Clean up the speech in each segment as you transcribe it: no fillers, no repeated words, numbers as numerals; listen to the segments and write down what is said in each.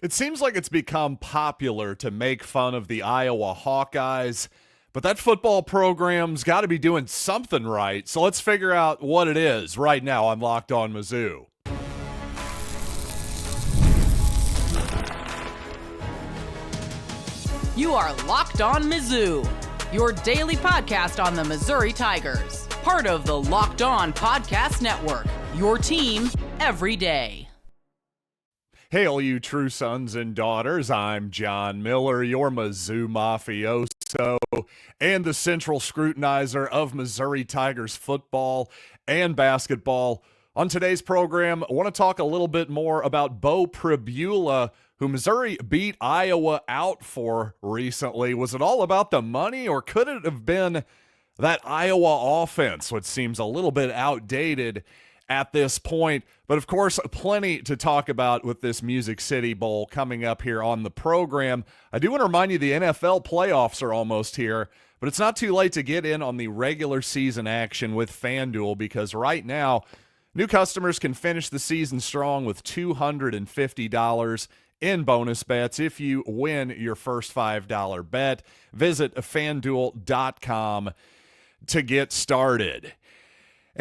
It seems like it's become popular to make fun of the Iowa Hawkeyes, but that football program's got to be doing something right. So let's figure out what it is right now on Locked On Mizzou. You are Locked On Mizzou, your daily podcast on the Missouri Tigers. Part of the Locked On Podcast Network, your team every day. Hail, you true sons and daughters. I'm John Miller, your Mizzou mafioso and the central scrutinizer of Missouri Tigers football and basketball. On today's program, I want to talk a little bit more about Beau Prebula, who Missouri beat Iowa out for recently. Was it all about the money, or could it have been that Iowa offense, which seems a little bit outdated at this point? But of course, plenty to talk about with this Music City Bowl coming up here on the program. I do want to remind you the NFL playoffs are almost here, but it's not too late to get in on the regular season action with FanDuel, because right now, new customers can finish the season strong with $250 in bonus bets if you win your first $5 bet. Visit FanDuel.com to get started.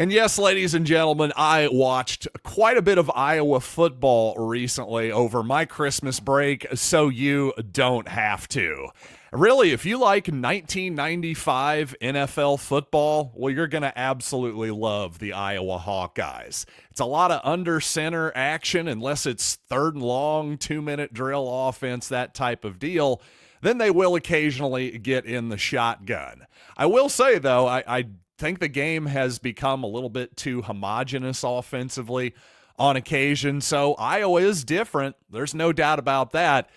And yes, ladies and gentlemen, I watched quite a bit of Iowa football recently over my Christmas break, so you don't have to. Really, if you like 1995 NFL football, well, you're going to absolutely love the Iowa Hawkeyes. It's a lot of under center action, unless it's third and long, 2-minute drill offense, that type of deal. Then they will occasionally get in the shotgun. I will say, though, I think the game has become a little bit too homogenous offensively on occasion, so Iowa is different. There's no doubt about that.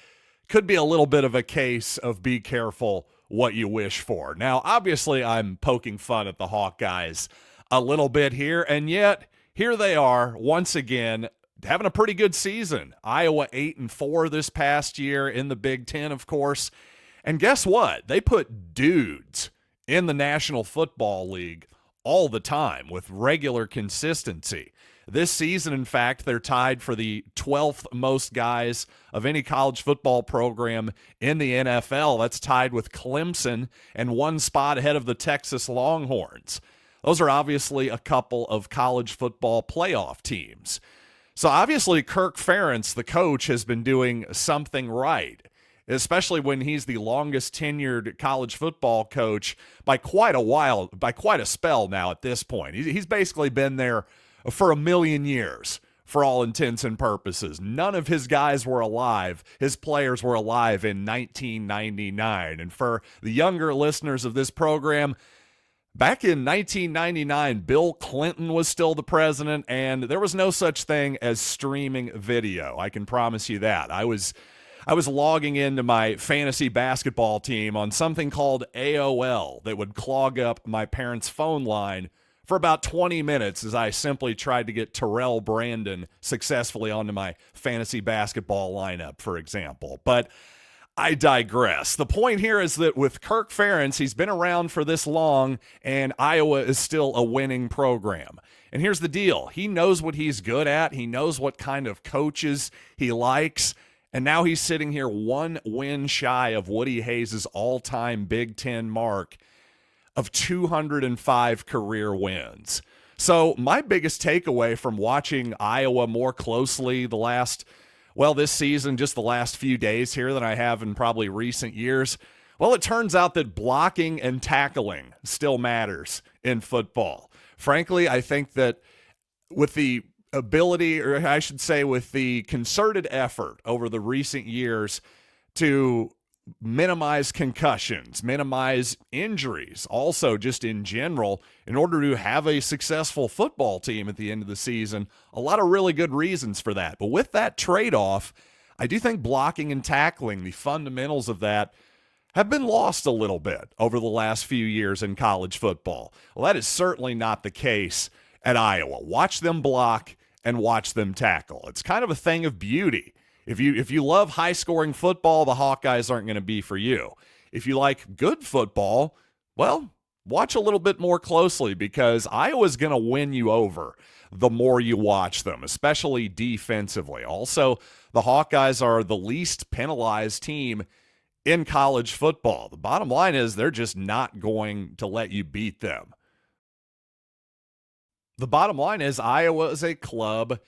Could be a little bit of a case of be careful what you wish for. Now, obviously, I'm poking fun at the Hawkeyes a little bit here, and yet here they are once again having a pretty good season. Iowa 8-4 this past year in the Big Ten, of course. And guess what? They put dudes in the National Football League all the time with regular consistency. This season, in fact, they're tied for the 12th most guys of any college football program in the NFL. That's tied with Clemson and one spot ahead of the Texas Longhorns. Those are obviously a couple of college football playoff teams. So obviously Kirk Ferentz, the coach, has been doing something right, especially when he's the longest tenured college football coach by quite a spell now at this point. He's basically been there for a million years for all intents and purposes. None of his guys were alive. His players were alive in 1999. And for the younger listeners of this program, back in 1999, Bill Clinton was still the president, and there was no such thing as streaming video. I can promise you that. I was logging into my fantasy basketball team on something called AOL that would clog up my parents' phone line for about 20 minutes as I simply tried to get Terrell Brandon successfully onto my fantasy basketball lineup, for example. But I digress. The point here is that with Kirk Ferentz, he's been around for this long, and Iowa is still a winning program. And here's the deal. He knows what he's good at. He knows what kind of coaches he likes. And now he's sitting here one win shy of Woody Hayes' all-time Big Ten mark of 205 career wins. So my biggest takeaway from watching Iowa more closely this season, just the last few days here than I have in probably recent years, well, it turns out that blocking and tackling still matters in football. Frankly, I think that with the ability, or I should say with the concerted effort over the recent years to minimize concussions, minimize injuries, also just in general, in order to have a successful football team at the end of the season, a lot of really good reasons for that. But with that trade-off, I do think blocking and tackling, the fundamentals of that, have been lost a little bit over the last few years in college football. Well, that is certainly not the case at Iowa. Watch them block and watch them tackle. It's kind of a thing of beauty. If you love high-scoring football, the Hawkeyes aren't going to be for you. If you like good football, well, watch a little bit more closely because Iowa's going to win you over the more you watch them, especially defensively. Also, the Hawkeyes are the least penalized team in college football. The bottom line is they're just not going to let you beat them. The bottom line is Iowa is a club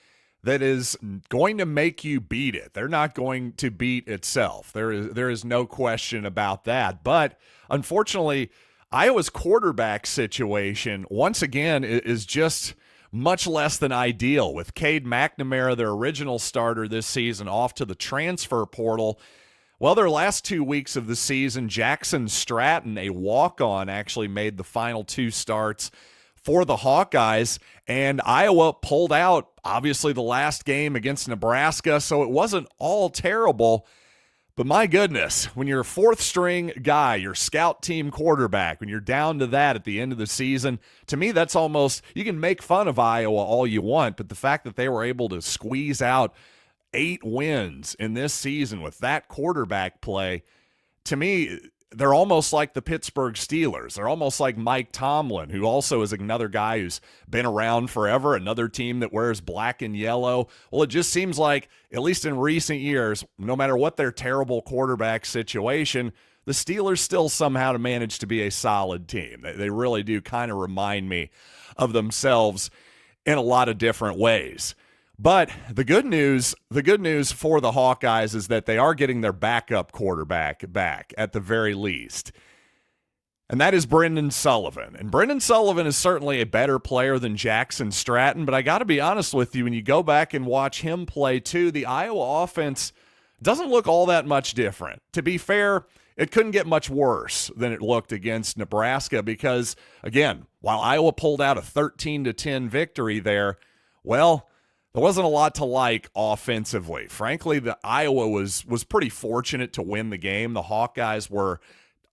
that is going to make you beat it. They're not going to beat itself. There is no question about that. But unfortunately, Iowa's quarterback situation, once again, is just much less than ideal. With Cade McNamara, their original starter this season, off to the transfer portal. Well, their last 2 weeks of the season, Jackson Stratton, a walk-on, actually made the final 2 starts for the Hawkeyes, and Iowa pulled out, obviously, the last game against Nebraska, so it wasn't all terrible. But my goodness, when you're a fourth-string guy, your scout team quarterback, when you're down to that at the end of the season, to me, that's almost, you can make fun of Iowa all you want, but the fact that they were able to squeeze out 8 wins in this season with that quarterback play, to me, they're almost like the Pittsburgh Steelers. They're almost like Mike Tomlin, who also is another guy who's been around forever, another team that wears black and yellow. Well, it just seems like, at least in recent years, no matter what their terrible quarterback situation, the Steelers still somehow manage to be a solid team. They really do kind of remind me of themselves in a lot of different ways. But the good news for the Hawkeyes is that they are getting their backup quarterback back at the very least. And that is Brendan Sullivan. And Brendan Sullivan is certainly a better player than Jackson Stratton, but I got to be honest with you, when you go back and watch him play too, the Iowa offense doesn't look all that much different. To be fair, it couldn't get much worse than it looked against Nebraska because, again, while Iowa pulled out a 13-10 victory there, well, there wasn't a lot to like offensively. Frankly, the Iowa was pretty fortunate to win the game. The Hawkeyes were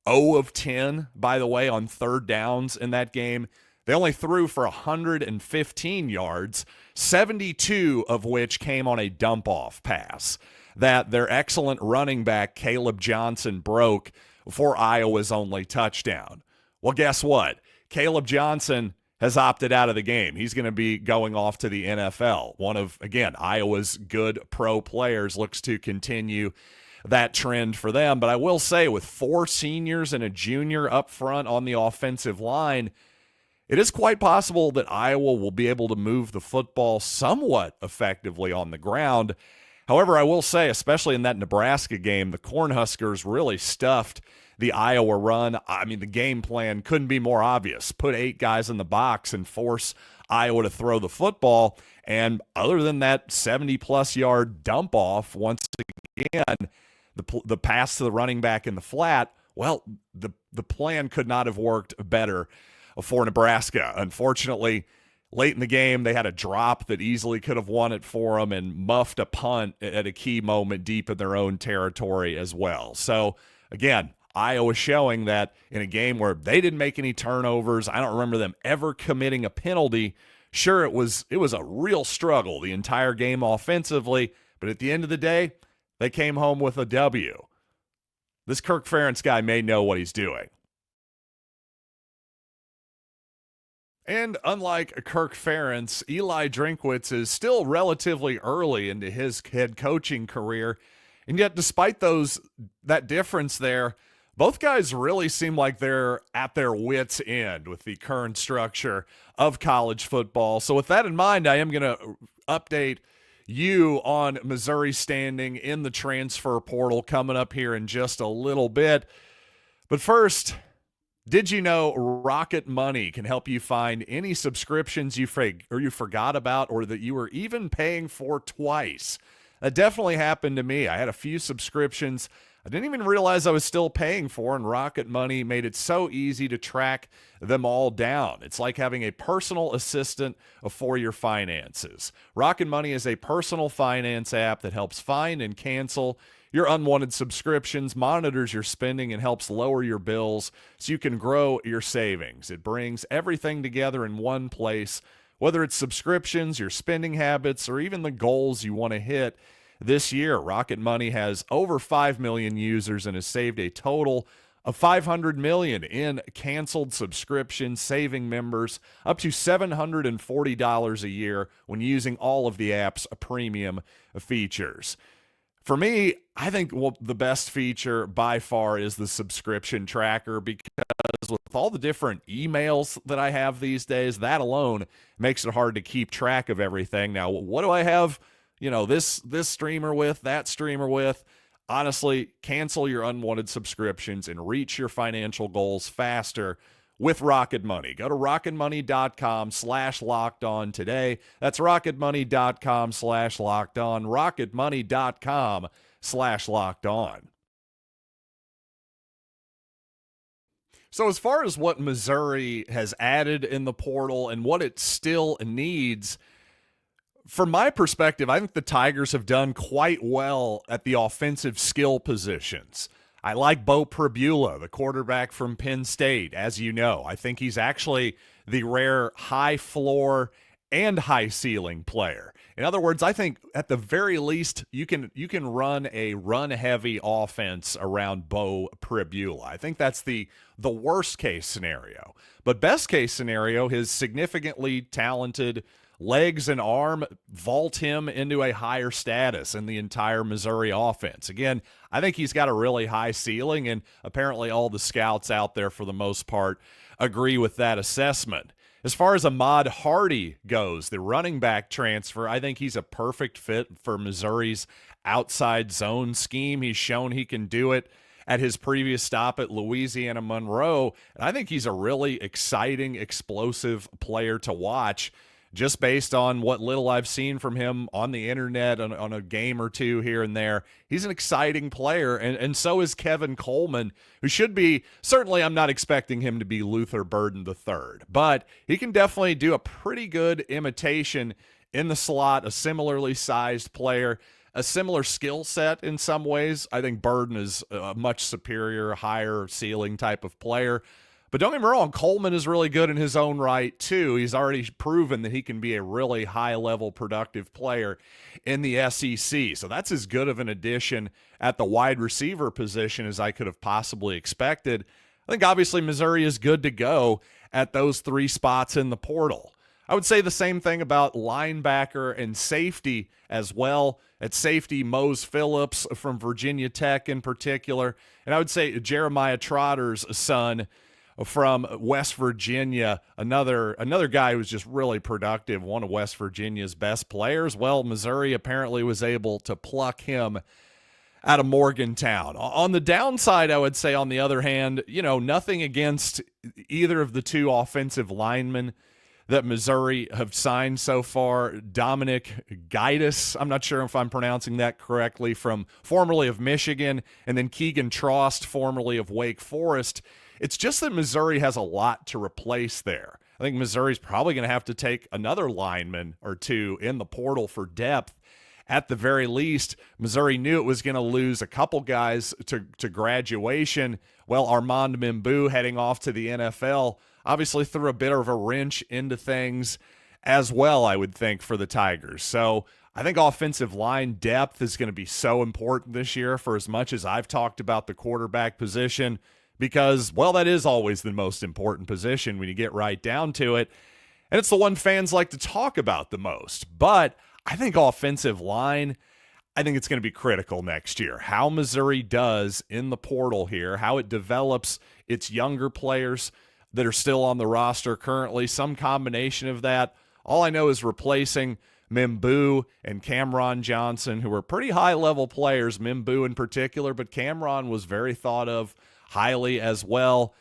0 of 10, by the way, on third downs in that game. They only threw for 115 yards, 72 of which came on a dump-off pass that their excellent running back, Kaleb Johnson, broke for Iowa's only touchdown. Well, guess what? Kaleb Johnson has opted out of the game. He's going to be going off to the NFL. One of, again, Iowa's good pro players, looks to continue that trend for them. But I will say, with 4 seniors and a junior up front on the offensive line, it is quite possible that Iowa will be able to move the football somewhat effectively on the ground. However, I will say, especially in that Nebraska game, the Cornhuskers really stuffed the Iowa run. I mean, the game plan couldn't be more obvious. Put 8 guys in the box and force Iowa to throw the football. And other than that 70-plus yard dump off, once again, the pass to the running back in the flat, well, the plan could not have worked better for Nebraska. Unfortunately, late in the game, they had a drop that easily could have won it for them and muffed a punt at a key moment deep in their own territory as well. So, again, Iowa showing that in a game where they didn't make any turnovers, I don't remember them ever committing a penalty. Sure, it was a real struggle the entire game offensively, but at the end of the day, they came home with a W. This Kirk Ferentz guy may know what he's doing. And unlike Kirk Ferentz, Eli Drinkwitz is still relatively early into his head coaching career. And yet, despite that difference there, both guys really seem like they're at their wits' end with the current structure of college football. So with that in mind, I am going to update you on Missouri's standing in the transfer portal coming up here in just a little bit. But first, did you know Rocket Money can help you find any subscriptions you forgot about or that you were even paying for twice? That definitely happened to me. I had a few subscriptions I didn't even realize I was still paying for, and Rocket Money made it so easy to track them all down. It's like having a personal assistant for your finances. Rocket Money is a personal finance app that helps find and cancel your unwanted subscriptions, monitors your spending, and helps lower your bills so you can grow your savings. It brings everything together in one place, whether it's subscriptions, your spending habits, or even the goals you want to hit. This year, Rocket Money has over 5 million users and has saved a total of $500 million in canceled subscriptions, saving members up to $740 a year when using all of the app's premium features. For me, I think the best feature by far is the subscription tracker, because with all the different emails that I have these days, that alone makes it hard to keep track of everything. Now, what do I have, this streamer with, that streamer with? Honestly, cancel your unwanted subscriptions and reach your financial goals faster with Rocket Money. Go to rocketmoney.com/lockedon today. That's rocketmoney.com/lockedon, rocketmoney.com/lockedon. So as far as what Missouri has added in the portal and what it still needs, from my perspective, I think the Tigers have done quite well at the offensive skill positions. I like Beau Prebula, the quarterback from Penn State, as you know. I think he's actually the rare high floor and high ceiling player. In other words, I think at the very least you can run a run-heavy offense around Beau Prebula. I think that's the worst case scenario. But best case scenario, his significantly talented legs and arm vault him into a higher status in the entire Missouri offense. Again, I think he's got a really high ceiling, and apparently all the scouts out there for the most part agree with that assessment. As far as Ahmad Hardy goes, the running back transfer, I think he's a perfect fit for Missouri's outside zone scheme. He's shown he can do it at his previous stop at Louisiana Monroe, and I think he's a really exciting, explosive player to watch, just based on what little I've seen from him on the internet, on a game or two here and there. He's an exciting player, and so is Kevin Coleman, who should be, certainly I'm not expecting him to be Luther Burden III, but he can definitely do a pretty good imitation in the slot, a similarly sized player, a similar skill set in some ways. I think Burden is a much superior, higher ceiling type of player. But don't get me wrong, Coleman is really good in his own right, too. He's already proven that he can be a really high-level productive player in the SEC. So that's as good of an addition at the wide receiver position as I could have possibly expected. I think obviously Missouri is good to go at those three spots in the portal. I would say the same thing about linebacker and safety as well. At safety, Mose Phillips from Virginia Tech in particular. And I would say Jeremiah Trotter's son from West Virginia, another guy who's just really productive, one of West Virginia's best players. Well, Missouri apparently was able to pluck him out of Morgantown. On the downside, I would say, on the other hand, nothing against either of the two offensive linemen that Missouri have signed so far. Dominic Gaitis, I'm not sure if I'm pronouncing that correctly, from formerly of Michigan, and then Keegan Trost, formerly of Wake Forest. It's just that Missouri has a lot to replace there. I think Missouri's probably going to have to take another lineman or two in the portal for depth. At the very least, Missouri knew it was going to lose a couple guys to graduation. Well, Armand Mimbu heading off to the NFL obviously threw a bit of a wrench into things as well, I would think, for the Tigers. So I think offensive line depth is going to be so important this year, for as much as I've talked about the quarterback position, because, well, that is always the most important position when you get right down to it. And it's the one fans like to talk about the most. But I think offensive line, I think it's going to be critical next year. How Missouri does in the portal here, how it develops its younger players that are still on the roster currently, some combination of that. All I know is replacing Mimbu and Cameron Johnson, who are pretty high-level players, Mimbu in particular, but Cameron was very thought of highly as well.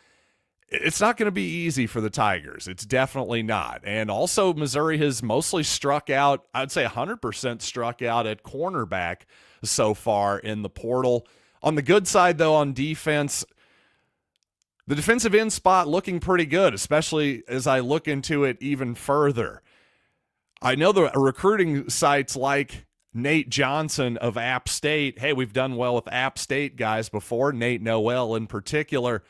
It's not going to be easy for the Tigers. It's definitely not. And also, Missouri has mostly struck out, I'd say 100% struck out at cornerback so far in the portal. On the good side, though, on defense, the defensive end spot looking pretty good, especially as I look into it even further. I know the recruiting sites like Nate Johnson of App State. Hey, we've done well with App State guys before, Nate Noel in particular.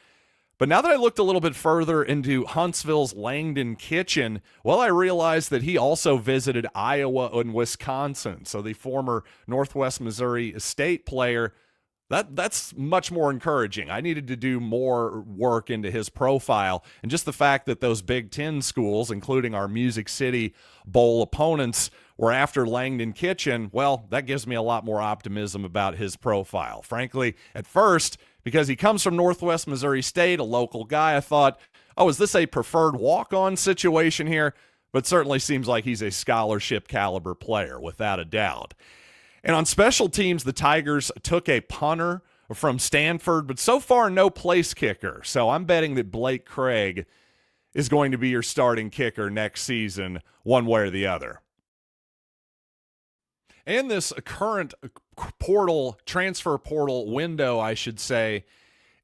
But now that I looked a little bit further into Huntsville's Langdon Kitchen, well, I realized that he also visited Iowa and Wisconsin. So the former Northwest Missouri State player That's much more encouraging. I needed to do more work into his profile, and just the fact that those Big Ten schools, including our Music City Bowl opponents, were after Langdon Kitchen, well, that gives me a lot more optimism about his profile. Frankly, at first, because he comes from Northwest Missouri State, a local guy, I thought, oh, is this a preferred walk-on situation here? But certainly seems like he's a scholarship caliber player, without a doubt. And on special teams, the Tigers took a punter from Stanford, but so far no place kicker. So I'm betting that Blake Craig is going to be your starting kicker next season, one way or the other. And this current transfer portal window, I should say,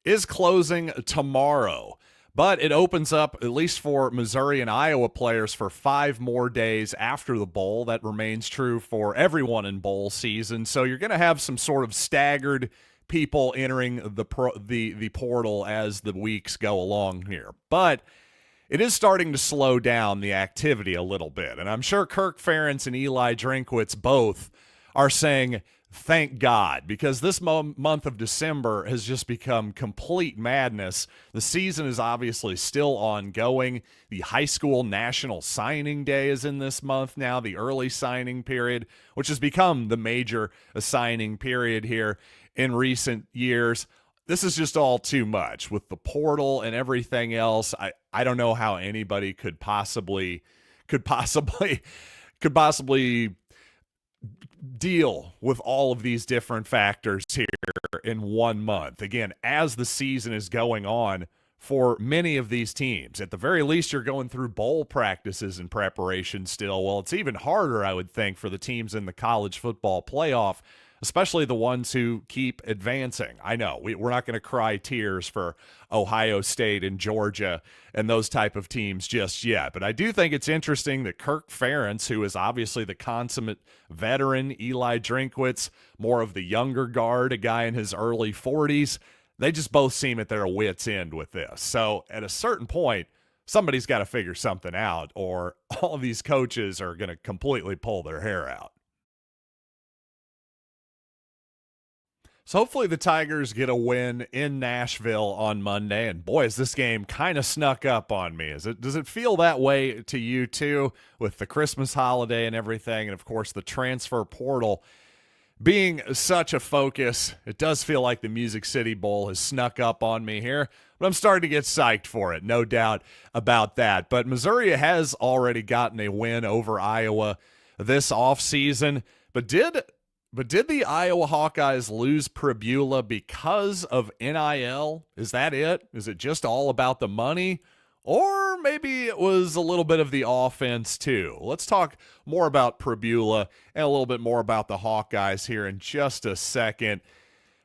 is closing tomorrow. But it opens up, at least for Missouri and Iowa players, for 5 more days after the bowl. That remains true for everyone in bowl season. So you're going to have some sort of staggered people entering the portal as the weeks go along here. But it is starting to slow down the activity a little bit. And I'm sure Kirk Ferentz and Eli Drinkwitz both are saying, thank God, because this month of December has just become complete madness. The season is obviously still ongoing. The high school national signing day is in this month now, the early signing period, which has become the major signing period here in recent years. This is just all too much with the portal and everything else. I don't know how anybody could possibly deal with all of these different factors here in 1 month. Again, as the season is going on for many of these teams, at the very least, you're going through bowl practices and preparation still. Well, it's even harder, I would think, for the teams in the college football playoff, especially the ones who keep advancing. I know we're not going to cry tears for Ohio State and Georgia and those type of teams just yet. But I do think it's interesting that Kirk Ferentz, who is obviously the consummate veteran, Eli Drinkwitz, more of the younger guard, a guy in his early 40s, they just both seem at their wits' end with this. So at a certain point, somebody's got to figure something out, or all of these coaches are going to completely pull their hair out. So hopefully the Tigers get a win in Nashville on Monday. And boy, is this game kind of snuck up on me. Does it feel that way to you too, with the Christmas holiday and everything? And of course, the transfer portal being such a focus, it does feel like the Music City Bowl has snuck up on me here. But I'm starting to get psyched for it, no doubt about that. But Missouri has already gotten a win over Iowa this offseason. But did the Iowa Hawkeyes lose Prebula because of NIL? Is that it? Is it just all about the money? Or maybe it was a little bit of the offense too. Let's talk more about Prebula and a little bit more about the Hawkeyes here in just a second.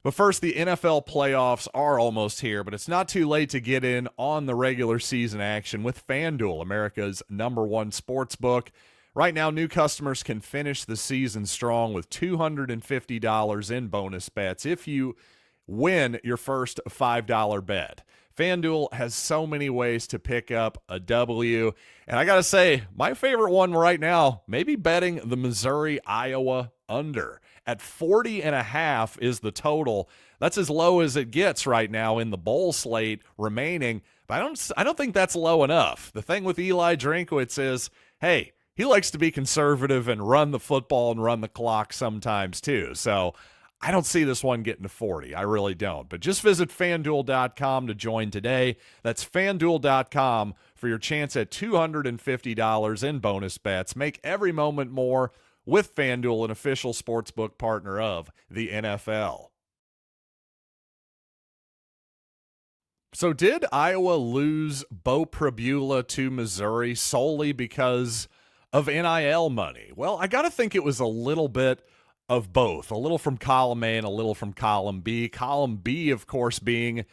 But first, the NFL playoffs are almost here, but it's not too late to get in on the regular season action with FanDuel, America's #1 sports book. Right now, new customers can finish the season strong with $250 in bonus bets if you win your first $5 bet. FanDuel has so many ways to pick up a W. And I got to say, my favorite one right now, maybe betting the Missouri-Iowa under. At 40.5 is the total. That's as low as it gets right now in the bowl slate remaining. But I don't think that's low enough. The thing with Eli Drinkwitz is, hey, he likes to be conservative and run the football and run the clock sometimes too. So I don't see this one getting to 40. I really don't. But just visit FanDuel.com to join today. That's FanDuel.com for your chance at $250 in bonus bets. Make every moment more with FanDuel, an official sportsbook partner of the NFL. So did Iowa lose Beau Prebula to Missouri solely because of NIL money? Well, I got to think it was a little bit of both, a little from column A and a little from column B. Column B, of course, being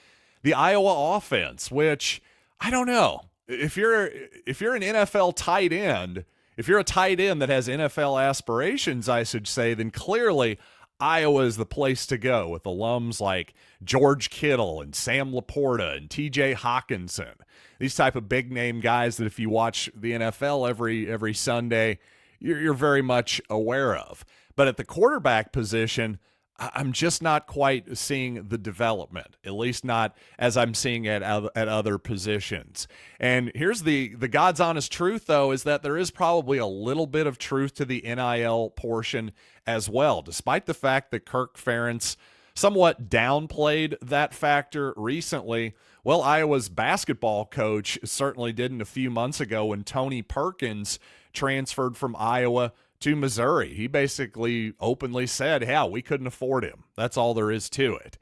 the Iowa offense, which I don't know. If you're an NFL tight end, if you're a tight end that has NFL aspirations, I should say, then clearly Iowa is the place to go with alums like George Kittle and Sam Laporta and TJ Hawkinson. These type of big name guys that if you watch the NFL every Sunday, you're very much aware of. But at the quarterback position, I'm just not quite seeing the development, at least not as I'm seeing at other positions. And here's the God's honest truth, though, is that there is probably a little bit of truth to the NIL portion as well, despite the fact that Kirk Ferentz somewhat downplayed that factor recently. Well, Iowa's basketball coach certainly didn't a few months ago when Tony Perkins transferred from Iowa to Missouri. He basically openly said, hell, we couldn't afford him. That's all there is to it.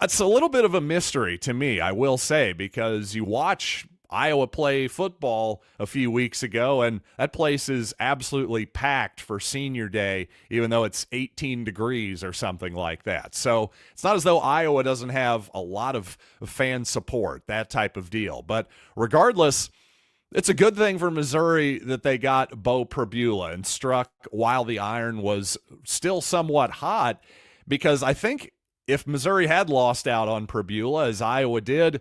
It's a little bit of a mystery to me, I will say, because you watch Iowa play football a few weeks ago, and that place is absolutely packed for senior day, even though it's 18 degrees or something like that. So it's not as though Iowa doesn't have a lot of fan support, that type of deal. But regardless, it's a good thing for Missouri that they got Beau Prebula and struck while the iron was still somewhat hot, because I think if Missouri had lost out on Prebula, as Iowa did,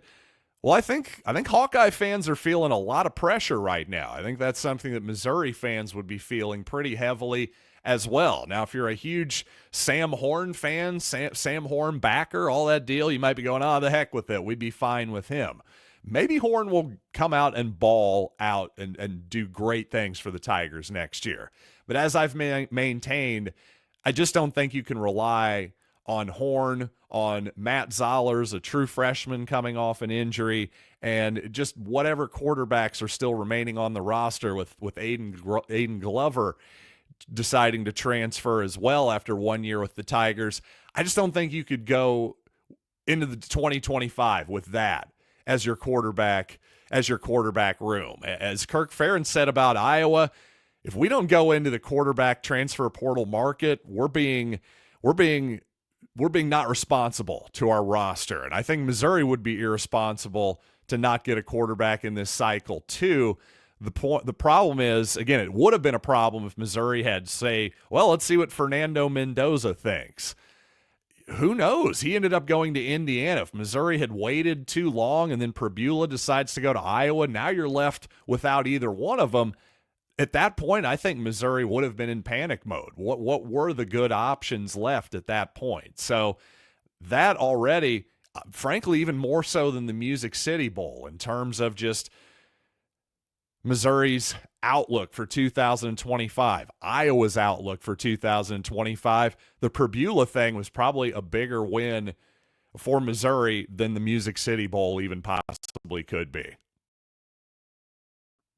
well, I think Hawkeye fans are feeling a lot of pressure right now. I think that's something that Missouri fans would be feeling pretty heavily as well. Now, if you're a huge Sam Horn fan, Sam Horn backer, all that deal, you might be going, the heck with it. We'd be fine with him. Maybe Horn will come out and ball out and do great things for the Tigers next year. But as I've maintained, I just don't think you can rely on Horn, on Matt Zollers, a true freshman coming off an injury, and just whatever quarterbacks are still remaining on the roster with Aiden Glover deciding to transfer as well after 1 year with the Tigers. I just don't think you could go into the 2025 with that as your quarterback room. As Kirk Ferentz said about Iowa, if we don't go into the quarterback transfer portal market, we're being not responsible to our roster. And I think Missouri would be irresponsible to not get a quarterback in this cycle too. The problem is, again, it would have been a problem if Missouri had say, well, let's see what Fernando Mendoza thinks. Who knows? He ended up going to Indiana. If Missouri had waited too long and then Prebula decides to go to Iowa, now you're left without either one of them. At that point, I think Missouri would have been in panic mode. What were the good options left at that point? So that already, frankly, even more so than the Music City Bowl in terms of just Missouri's outlook for 2025, Iowa's outlook for 2025. The Prebula thing was probably a bigger win for Missouri than the Music City Bowl even possibly could be.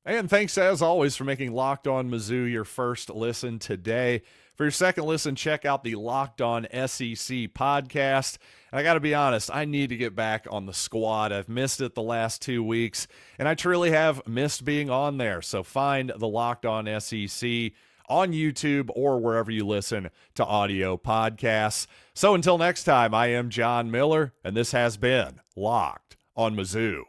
And thanks, as always, for making Locked On Mizzou your first listen today. For your second listen, check out the Locked On SEC podcast. And I got to be honest, I need to get back on the squad. I've missed it the last 2 weeks, and I truly have missed being on there. So find the Locked On SEC on YouTube or wherever you listen to audio podcasts. So until next time, I am John Miller, and this has been Locked On Mizzou.